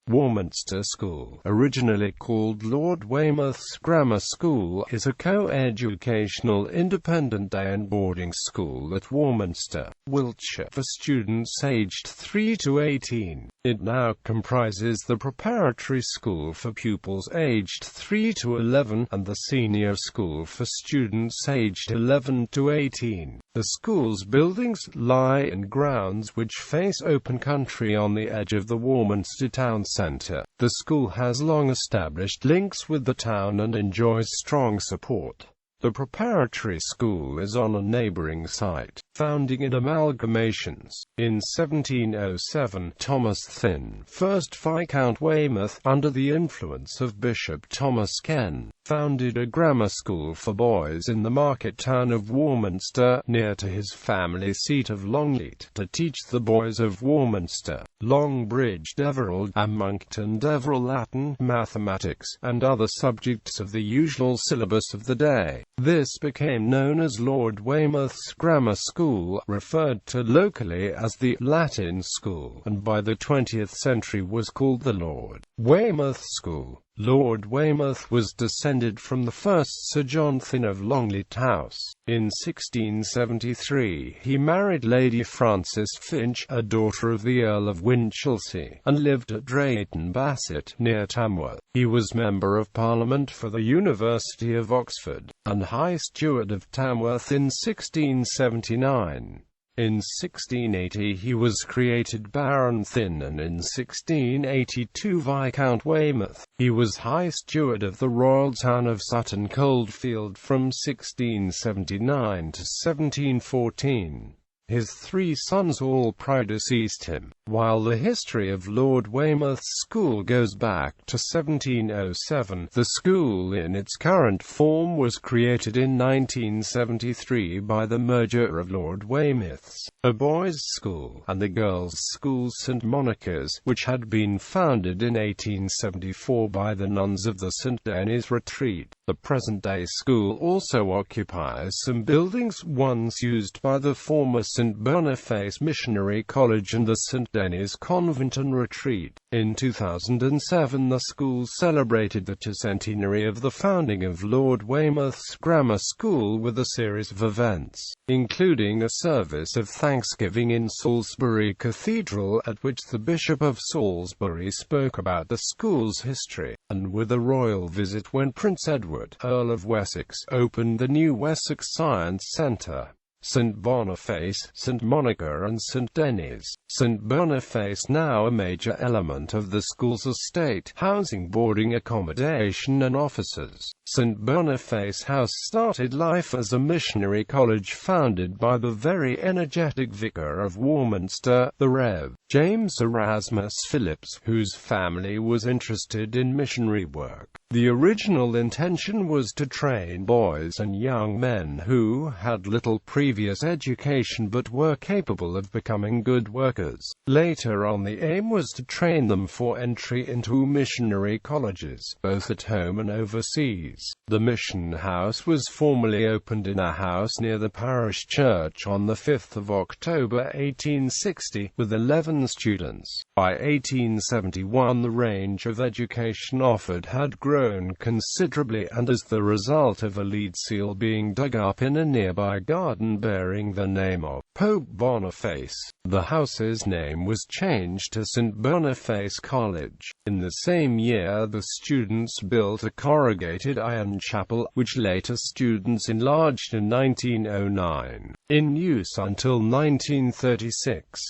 Warminster School, originally called Lord Weymouth's Grammar School, is a co-educational independent day and boarding school at Warminster, Wiltshire, for students aged 3 to 18. It now comprises the Preparatory School for pupils aged 3 to 11, and the Senior School for students aged 11 to 18. The school's buildings lie in grounds which face open country on the edge of the Warminster town centre. The school has long established links with the town and enjoys strong support. The Preparatory School is on a neighbouring site, founding in amalgamations. In 1707, Thomas Thynne, 1st Viscount Weymouth, under the influence of Bishop Thomas Ken, founded a grammar school for boys in the market town of Warminster, near to his family seat of Longleat, to teach the boys of Warminster, Longbridge, Deverell, and Monkton Deverell Latin, mathematics, and other subjects of the usual syllabus of the day. This became known as Lord Weymouth's Grammar School, referred to locally as the Latin School, and by the 20th century was called the Lord Weymouth School. Lord Weymouth was descended from the first Sir John Thynne of Longleat House. In 1673, he married Lady Frances Finch, a daughter of the Earl of Winchelsea, and lived at Drayton Basset, near Tamworth. He was Member of Parliament for the University of Oxford, and High Steward of Tamworth in 1679. In 1680 he was created Baron Thynne, and in 1682 Viscount Weymouth. He was High Steward of the royal town of Sutton Coldfield from 1679 to 1714. His 3 sons all predeceased him. While the history of Lord Weymouth's school goes back to 1707, the school in its current form was created in 1973 by the merger of Lord Weymouth's, a boys' school, and the girls' school St. Monica's, which had been founded in 1874 by the nuns of the St. Denis Retreat. The present-day school also occupies some buildings once used by the former St. Boniface Missionary College and the St. Denis Convent and Retreat. In 2007 the school celebrated the centenary of the founding of Lord Weymouth's Grammar School with a series of events, including a service of Thanksgiving in Salisbury Cathedral, at which the Bishop of Salisbury spoke about the school's history, and with a royal visit when Prince Edward, Earl of Wessex, opened the new Wessex Science Centre. St. Boniface, St. Monica and St. Denis. St. Boniface, now a major element of the school's estate, housing, boarding, accommodation and offices. St. Boniface House started life as a missionary college founded by the very energetic vicar of Warminster, the Rev. James Erasmus Phillips, whose family was interested in missionary work. The original intention was to train boys and young men who had little previous education but were capable of becoming good workers. Later on, the aim was to train them for entry into missionary colleges, both at home and overseas. The mission house was formally opened in a house near the parish church on the 5th of October 1860, with 11 students. By 1871 the range of education offered had grown considerably, and as the result of a lead seal being dug up in a nearby garden bearing the name of Pope Boniface, the house's name was changed to St. Boniface College. In the same year the students built a corrugated iron chapel, which later students enlarged in 1909, in use until 1936.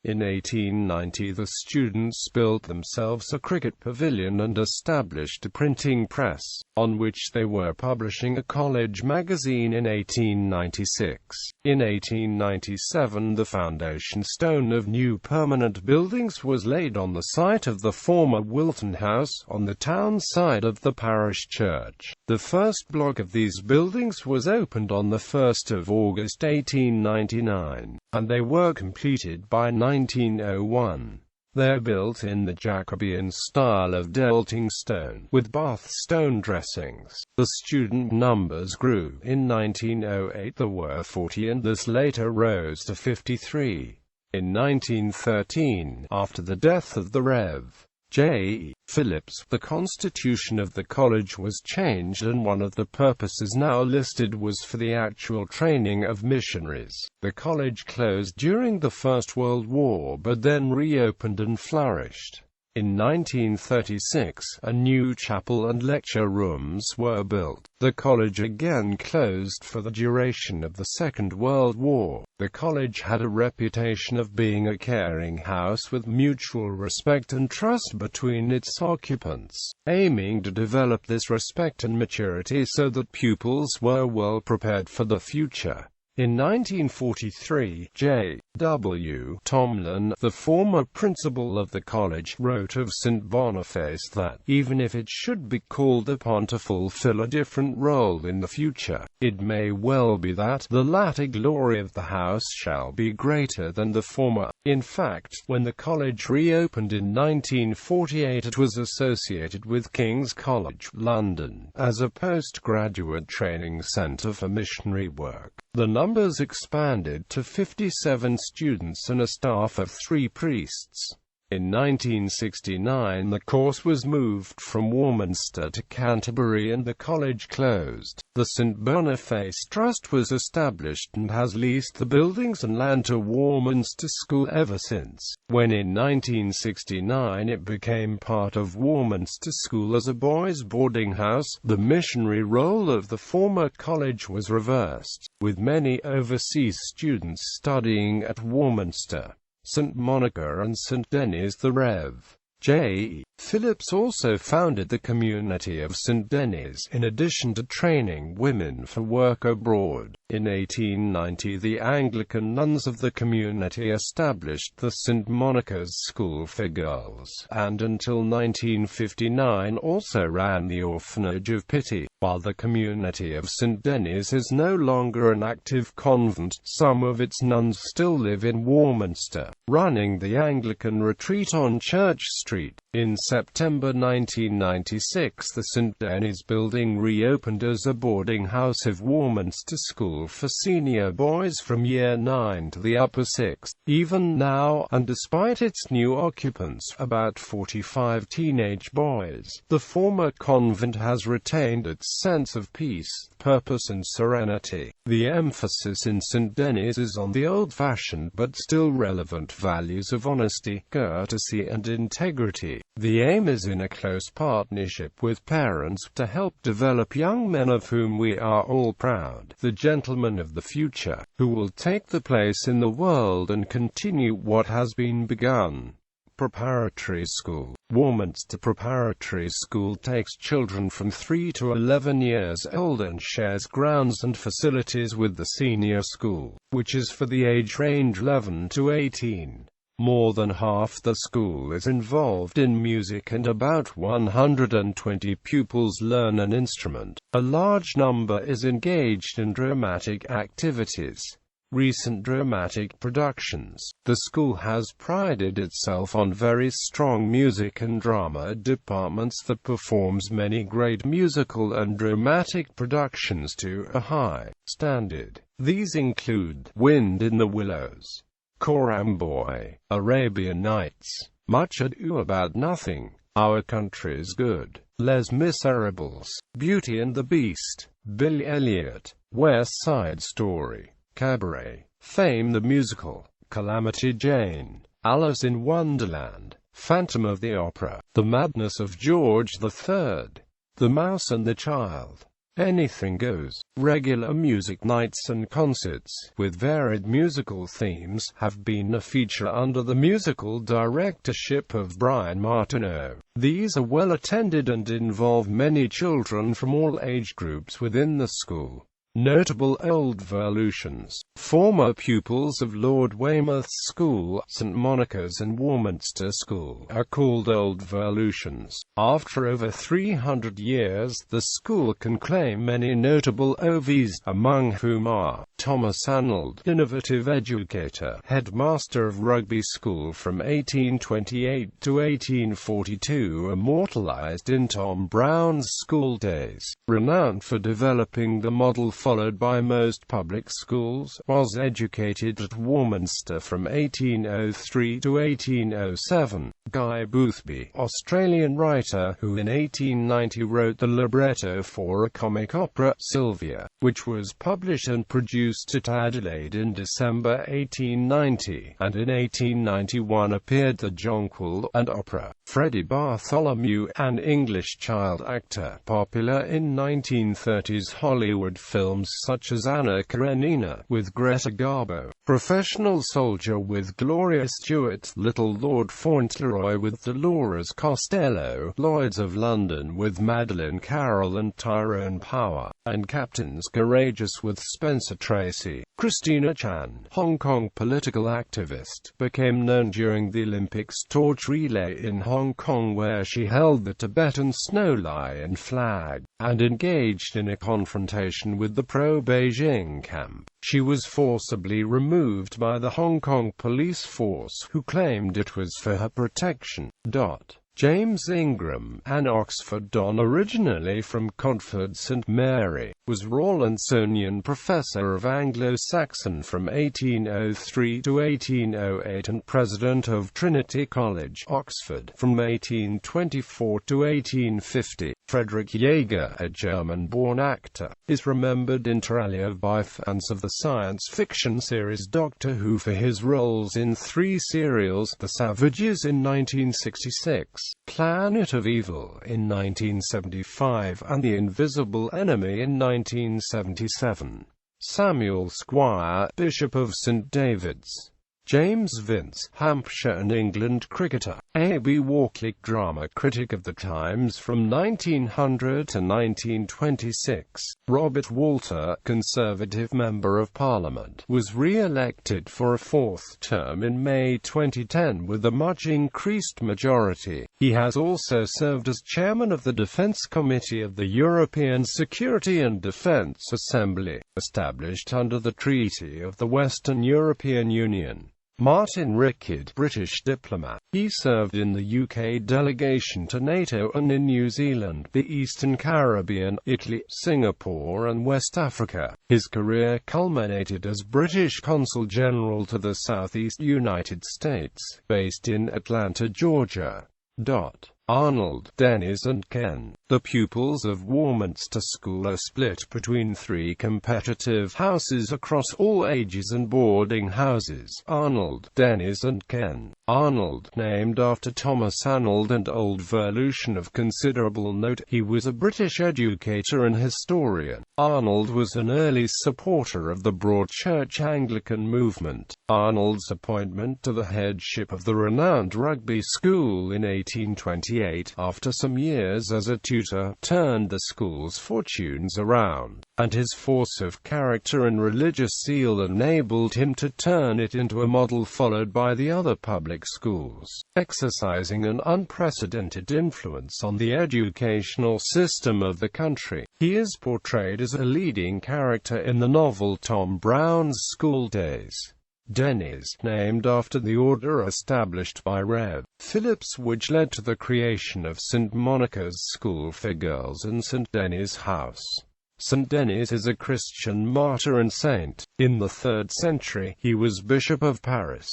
In 1890 the students built themselves a cricket pavilion and established a printing press, on which they were publishing a college magazine in 1896. In 1897 the foundation stone of new permanent buildings was laid on the site of the former Wilton House, on the town side of the parish church. The first block of these buildings was opened on the 1st of August 1899, and they were completed by 1901. They are built in the Jacobean style of delting stone, with Bath stone dressings. The student numbers grew. In 1908 there were 40, and this later rose to 53. In 1913, after the death of the Rev. J. Phillips. The constitution of the college was changed, and one of the purposes now listed was for the actual training of missionaries. The college closed during the First World War but then reopened and flourished. In 1936, a new chapel and lecture rooms were built. The college again closed for the duration of the Second World War. The college had a reputation of being a caring house with mutual respect and trust between its occupants, aiming to develop this respect and maturity so that pupils were well prepared for the future. In 1943, J. W. Tomlin, the former principal of the college, wrote of St. Boniface that, even if it should be called upon to fulfill a different role in the future, it may well be that the latter glory of the house shall be greater than the former. In fact, when the college reopened in 1948, it was associated with King's College, London, as a postgraduate training centre for missionary work. The numbers expanded to 57 students and a staff of 3 priests. In 1969, the course was moved from Warminster to Canterbury and the college closed. The St. Boniface Trust was established and has leased the buildings and land to Warminster School ever since. When in 1969 it became part of Warminster School as a boys' boarding house, the missionary role of the former college was reversed, with many overseas students studying at Warminster, St. Monica and St. Denis. The Rev. J. Phillips also founded the community of St. Denis, in addition to training women for work abroad. In 1890, the Anglican nuns of the community established the St. Monica's School for Girls, and until 1959 also ran the Orphanage of Pity. While the community of St. Denis is no longer an active convent, some of its nuns still live in Warminster, running the Anglican retreat on Church Street. In September 1996, the St. Denis building reopened as a boarding house of Warminster School for senior boys from Year 9 to the Upper 6th. Even now, and despite its new occupants, about 45 teenage boys, the former convent has retained its sense of peace, purpose and serenity. The emphasis in St. Denis is on the old-fashioned but still relevant values of honesty, courtesy and integrity. The aim is in a close partnership with parents to help develop young men of whom we are all proud, the gentlemen of the future, who will take the place in the world and continue what has been begun. Preparatory School. Warminster Preparatory School takes children from 3 to 11 years old and shares grounds and facilities with the senior school, which is for the age range 11 to 18. More than half the school is involved in music and about 120 pupils learn an instrument. A large number is engaged in dramatic activities. Recent dramatic productions. The school has prided itself on very strong music and drama departments that performs many great musical and dramatic productions to a high standard. These include Wind in the Willows, Coramboy, Arabian Nights, Much Ado About Nothing, Our Country's Good, Les Miserables, Beauty and the Beast, Billy Elliot, West Side Story, Cabaret, Fame the Musical, Calamity Jane, Alice in Wonderland, Phantom of the Opera, The Madness of George III, The Mouse and the Child, Anything Goes. Regular music nights and concerts, with varied musical themes, have been a feature under the musical directorship of Brian Martineau. These are well attended and involve many children from all age groups within the school. Notable old Verlutions. Former pupils of Lord Weymouth's School, St. Monica's and Warminster School are called Old Verlutions. After over 300 years, the school can claim many notable OVs, among whom are Thomas Arnold, innovative educator, headmaster of Rugby School from 1828 to 1842, immortalized in Tom Brown's School Days, renowned for developing the model followed by most public schools, was educated at Warminster from 1803 to 1807. Guy Boothby, Australian writer who in 1890 wrote the libretto for a comic opera, Sylvia, which was published and produced at Adelaide in December 1890, and in 1891 appeared the jonquil and opera. Freddie Bartholomew, an English child actor, popular in 1930s Hollywood films such as Anna Karenina with Greta Garbo, Professional Soldier with Gloria Stewart, Little Lord Fauntleroy with Dolores Costello, Lloyds of London with Madeleine Carroll and Tyrone Power, and Captains Courageous with Spencer Tracy. Christina Chan, Hong Kong political activist, became known during the Olympics torch relay in Hong Kong where she held the Tibetan snow lion flag, and engaged in a confrontation with the pro-Beijing camp. She was forcibly removed by the Hong Kong police force, who claimed it was for her protection. James Ingram, an Oxford Don originally from Concord St Mary, was Rawlinsonian Professor of Anglo-Saxon from 1803 to 1808 and President of Trinity College, Oxford, from 1824 to 1850. Fredrick Jaeger, a German-born actor, is remembered inter alia by fans of the science fiction series Doctor Who for his roles in 3 serials: The Savages in 1966, Planet of Evil in 1975, and The Invisible Enemy in 1977. Samuel Squire, Bishop of St David's. James Vince, Hampshire and England cricketer. A.B. Walkley, drama critic of The Times from 1900 to 1926. Robert Walter, Conservative Member of Parliament, was re-elected for a 4th term in May 2010 with a much increased majority. He has also served as chairman of the Defence Committee of the European Security and Defence Assembly, established under the Treaty of the Western European Union. Martin Rickard, British diplomat. He served in the UK delegation to NATO and in New Zealand, the Eastern Caribbean, Italy, Singapore and West Africa. His career culminated as British Consul General to the Southeast United States, based in Atlanta, Georgia. Arnold, Dennis and Ken. The pupils of Warminster School are split between 3 competitive houses across all ages and boarding houses: Arnold, Dennis and Ken. Arnold, named after Thomas Arnold and Old Verlution of considerable note, he was a British educator and historian. Arnold was an early supporter of the Broad Church Anglican movement. Arnold's appointment to the headship of the renowned rugby school in 1828, after some years as a tutor, turned the school's fortunes around, and his force of character and religious zeal enabled him to turn it into a model followed by the other public schools, exercising an unprecedented influence on the educational system of the country. He is portrayed as a leading character in the novel Tom Brown's School Days. Dennis, named after the order established by Rev. Phillips, which led to the creation of St. Monica's School for Girls and St. Denis House. St. Denis is a Christian martyr and saint. In the 3rd century, he was Bishop of Paris.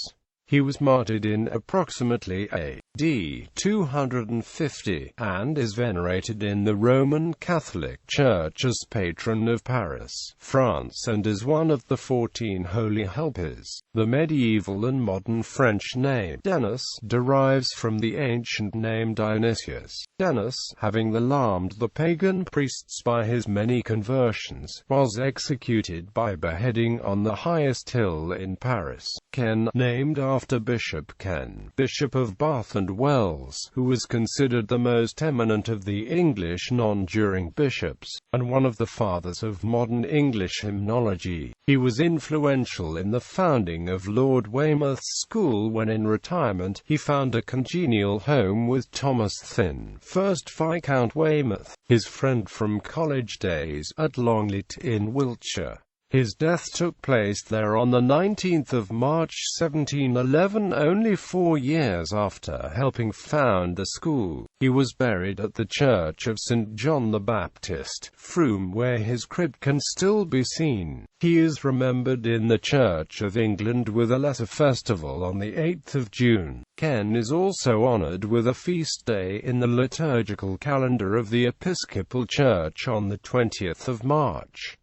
He was martyred in approximately A.D. 250, and is venerated in the Roman Catholic Church as patron of Paris, France, and is one of the 14 Holy Helpers. The medieval and modern French name Denis derives from the ancient name Dionysius. Denis, having alarmed the pagan priests by his many conversions, was executed by beheading on the highest hill in Paris. Ken, named after Bishop Ken, Bishop of Bath and Wells, who was considered the most eminent of the English non-juring bishops, and one of the fathers of modern English hymnology. He was influential in the founding of Lord Weymouth's School when in retirement, he found a congenial home with Thomas Thynne, 1st Viscount Weymouth, his friend from college days, at Longleat in Wiltshire. His death took place there on the 19th of March 1711, only 4 years after helping found the school. He was buried at the Church of St. John the Baptist, Frome, where his crypt can still be seen. He is remembered in the Church of England with a letter festival on the 8th of June. Ken is also honoured with a feast day in the liturgical calendar of the Episcopal Church on the 20th of March.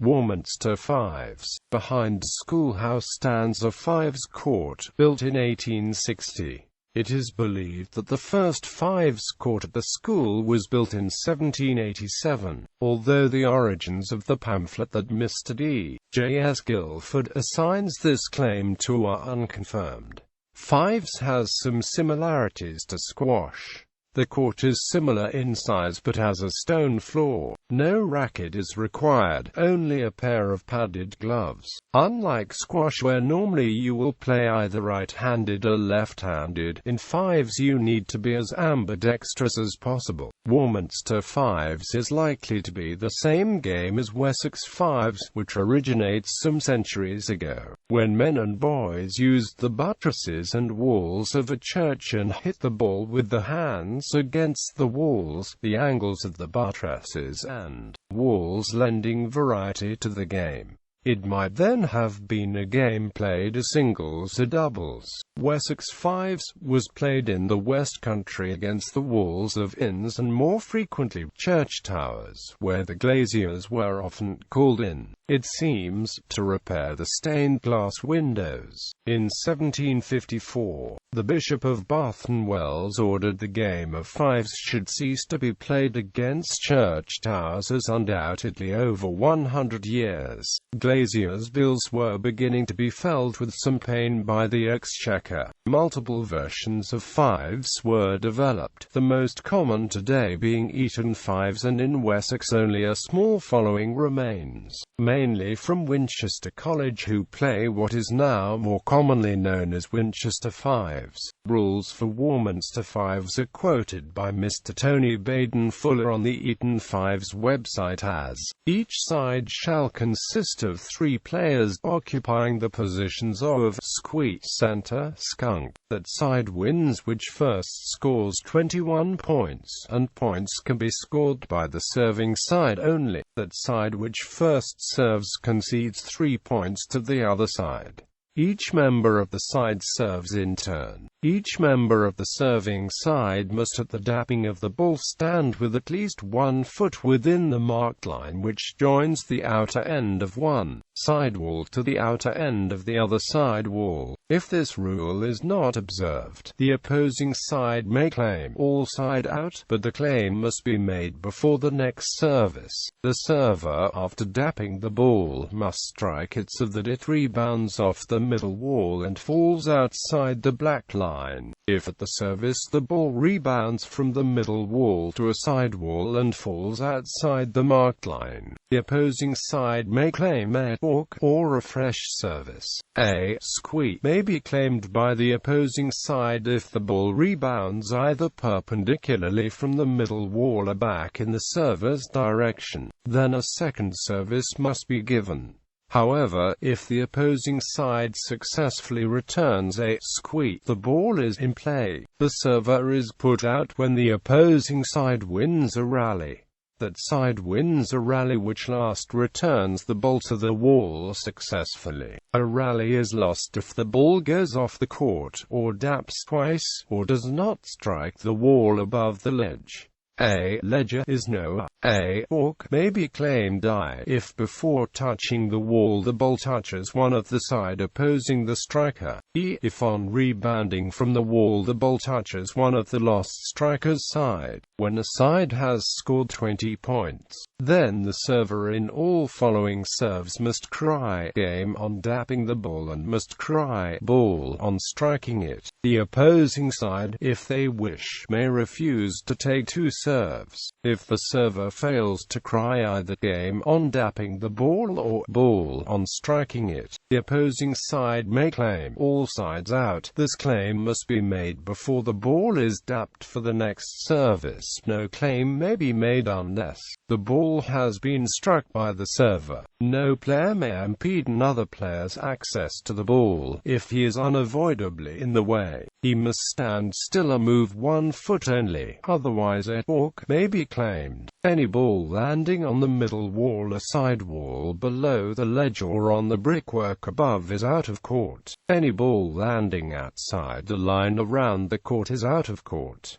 Warminster Fives. Behind Schoolhouse stands a Fives Court, built in 1860. It is believed that the first Fives Court at the school was built in 1787, although the origins of the pamphlet that Mr. D.J.S. Guilford assigns this claim to are unconfirmed. Fives has some similarities to squash. The court is similar in size but has a stone floor. No racket is required, only a pair of padded gloves. Unlike squash where normally you will play either right-handed or left-handed, in Fives you need to be as ambidextrous as possible. Warminster Fives is likely to be the same game as Wessex Fives, which originates some centuries ago, when men and boys used the buttresses and walls of a church and hit the ball with the hands against the walls, the angles of the buttresses and walls lending variety to the game. It might then have been a game played as singles or doubles. Wessex Fives was played in the West Country against the walls of inns and more frequently church towers, where the glaziers were often called in, it seems, to repair the stained glass windows. In 1754, the Bishop of Bath and Wells ordered the game of Fives should cease to be played against church towers as undoubtedly over 100 years. Glaziers' bills were beginning to be felt with some pain by the Exchequer. Multiple versions of Fives were developed, the most common today being Eton Fives, and in Wessex only a small following remains, mainly from Winchester College, who play what is now more commonly known as Winchester Fives. Rules for Warminster Fives are quoted by Mr. Tony Baden-Fuller on the Eton Fives website as, each side shall consist of 3 players occupying the positions of squeak, centre, skunk. That side wins which first scores 21 points, and points can be scored by the serving side only. That side which first serves concedes 3 points to the other side. Each member of the side serves in turn. Each member of the serving side must at the dapping of the ball stand with at least 1 foot within the marked line which joins the outer end of one side wall to the outer end of the other side wall. If this rule is not observed, the opposing side may claim all side out, but the claim must be made before the next service. The server, after dapping the ball, must strike it so that it rebounds off the middle wall and falls outside the black line. If at the service the ball rebounds from the middle wall to a side wall and falls outside the marked line, the opposing side may claim a fork or a fresh service. A squeak may be claimed by the opposing side if the ball rebounds either perpendicularly from the middle wall or back in the server's direction. Then a second service must be given. However, if the opposing side successfully returns a squeak, the ball is in play. The server is put out when the opposing side wins a rally. That side wins a rally which last returns the ball to the wall successfully. A rally is lost if the ball goes off the court, or daps twice, or does not strike the wall above the ledge. A ledger is no. A fork may be claimed I if before touching the wall the ball touches one of the side opposing the striker. E if on rebounding from the wall the ball touches one of the lost striker's side. When a side has scored 20 points, then the server in all following serves must cry game on dapping the ball and must cry ball on striking it. The opposing side, if they wish, may refuse to take 2 serves. If the server fails to cry either game on dapping the ball or ball on striking it, the opposing side may claim all sides out. This claim must be made before the ball is dapped for the next service. No claim may be made unless the ball has been struck by the server. No player may impede another player's access to the ball. If he is unavoidably in the way, he must stand still or move 1 foot only, otherwise a balk may be claimed. Any ball landing on the middle wall or side wall below the ledge or on the brickwork above is out of court. Any ball landing outside the line around the court is out of court.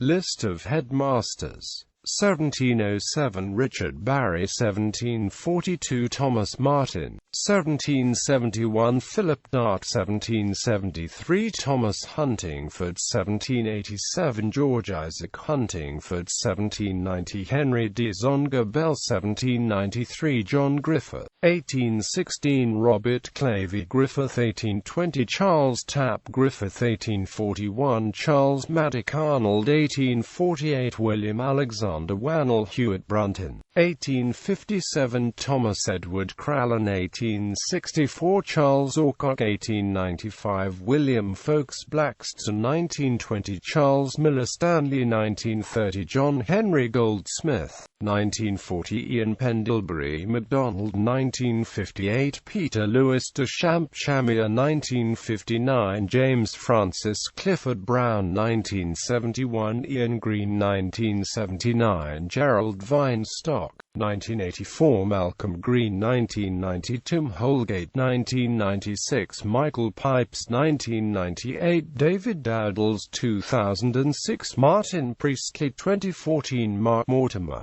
List of headmasters. 1707 Richard Barry, 1742 Thomas Martin, 1771 Philip Dart, 1773 Thomas Huntingford, 1787 George Isaac Huntingford, 1790 Henry D. Zonga Bell, 1793 John Griffith, 1816 Robert Clavey Griffith, 1820 Charles Tapp Griffith, 1841 Charles Maddock Arnold, 1848 William Alexander Wannell Hewitt Brunton, 1857 Thomas Edward Crallon, 1864 Charles Alcock, 1895 William Folkes Blackstone, 1920 Charles Miller Stanley, 1930 John Henry Goldsmith, 1940 Ian Pendlebury MacDonald, 1958 Peter Lewis de Champchamere, 1959 James Francis Clifford Brown, 1971 Ian Green, 1979 Gerald Vinestock, 1984 Malcolm Green, 1990 Tim Holgate, 1996 Michael Pipes, 1998 David Dowdles, 2006 Martin Priestley, 2014 Mark Mortimer.